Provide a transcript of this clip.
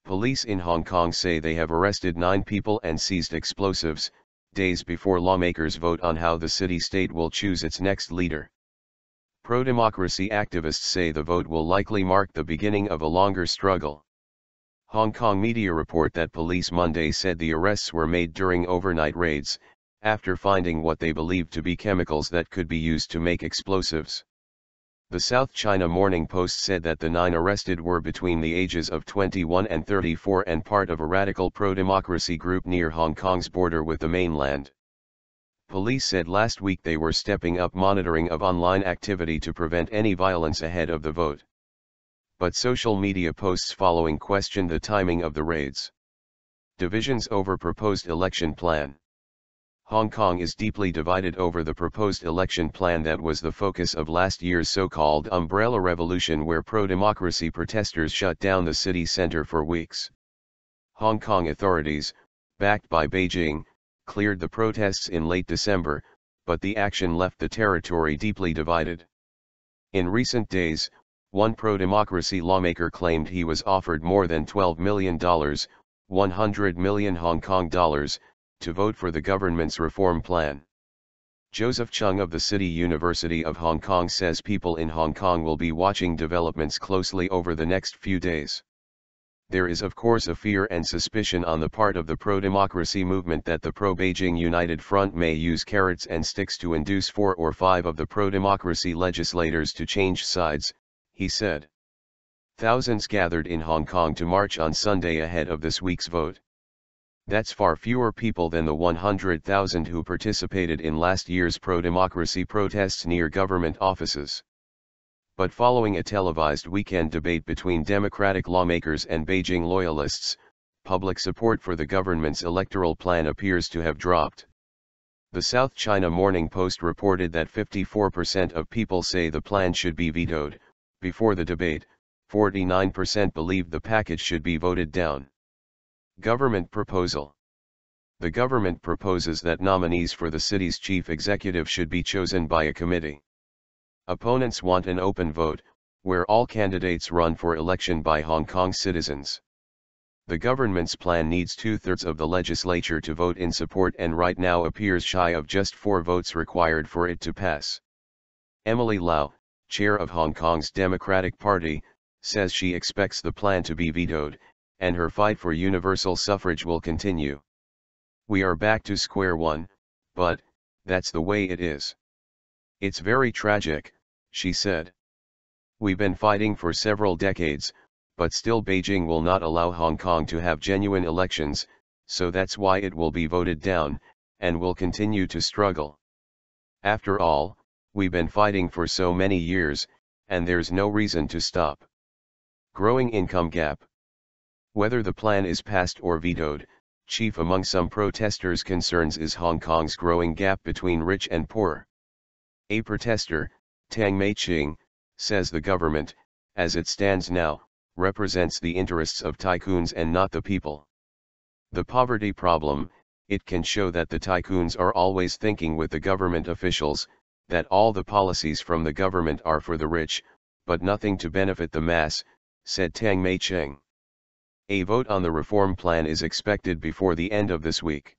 Police in Hong Kong say they have arrested 9 people and seized explosives, days before lawmakers vote on how the city-state will choose its next leader. Pro-democracy activists say the vote will likely mark the beginning of a longer struggle. Hong Kong media report that police Monday said the arrests were made during overnight raids, after finding what they believed to be chemicals that could be used to make explosives. The South China Morning Post said that the 9 arrested were between the ages of 21 and 34 and part of a radical pro-democracy group near Hong Kong's border with the mainland. Police said last week they were stepping up monitoring of online activity to prevent any violence ahead of the vote. But social media posts following questioned the timing of the raids. Divisions over proposed election plan. Hong Kong is deeply divided over the proposed election plan that was the focus of last year's so-called umbrella revolution, where pro-democracy protesters shut down the city center for weeks. Hong Kong authorities, backed by Beijing, cleared the protests in late December, but the action left the territory deeply divided. In recent days, one pro-democracy lawmaker claimed he was offered more than $12 million, 100 million Hong Kong dollars, to vote for the government's reform plan. Joseph Chung of the City University of Hong Kong says people in Hong Kong will be watching developments closely over the next few days. There is of course a fear and suspicion on the part of the pro-democracy movement that the pro-Beijing United Front may use carrots and sticks to induce 4 or 5 of the pro-democracy legislators to change sides, he said. Thousands gathered in Hong Kong to march on Sunday ahead of this week's vote. That's far fewer people than the 100,000 who participated in last year's pro-democracy protests near government offices. But following a televised weekend debate between Democratic lawmakers and Beijing loyalists, public support for the government's electoral plan appears to have dropped. The South China Morning Post reported that 54% of people say the plan should be vetoed. Before the debate, 49% believed the package should be voted down. Government proposal. The government proposes that nominees for the city's chief executive should be chosen by a committee. Opponents want an open vote, where all candidates run for election by Hong Kong citizens. The government's plan needs 2/3 of the legislature to vote in support and right now appears shy of just 4 votes required for it to pass. Emily Lau, chair of Hong Kong's Democratic Party, says she expects the plan to be vetoed, and her fight for universal suffrage will continue. We are back to square one, but that's the way it is. It's very tragic, she said. We've been fighting for several decades, but still Beijing will not allow Hong Kong to have genuine elections, so that's why it will be voted down, and will continue to struggle. After all, we've been fighting for so many years, and there's no reason to stop. Growing income gap. Whether the plan is passed or vetoed, chief among some protesters' concerns is Hong Kong's growing gap between rich and poor. A protester, Tang Mei-ching, says the government, as it stands now, represents the interests of tycoons and not the people. The poverty problem, it can show that the tycoons are always thinking with the government officials, that all the policies from the government are for the rich, but nothing to benefit the mass, said Tang Mei-ching. A vote on the reform plan is expected before the end of this week.